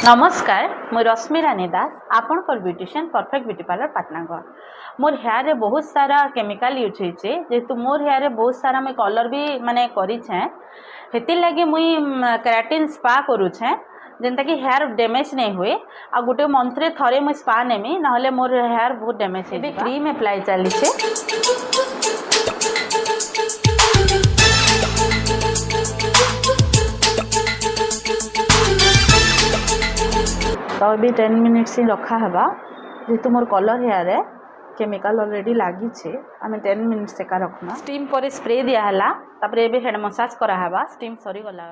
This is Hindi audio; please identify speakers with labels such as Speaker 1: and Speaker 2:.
Speaker 1: नमस्कार मु रश्मि रानी दास आपण beautician perfect beauty parlour Patnagarh. मोर हेयर रे बहुत सारा केमिकल यूज होइछे जेतु मोर हेयर रे बहुत सारा मैं कलर भी माने करिछे हेति लागि मुई केराटिन स्पा करूछे जेंता कि हेयर डैमेज नहीं हुए आ गुटे मंथ रे थरे मुई स्पा नेमी नहले मोर हेयर बहुत डैमेज हे क्रीम अप्लाई चलीछे। तो अभी 10 मिनिट्स ही रखा हवा जेतु मोर कलर हेयर है केमिकल ऑलरेडी लगी छे आमे 10 मिनिट्स एका रखना स्टीम पर स्प्रे दिया हला तापर एबे हेड मसाज करा हवा स्टीम सरी गला।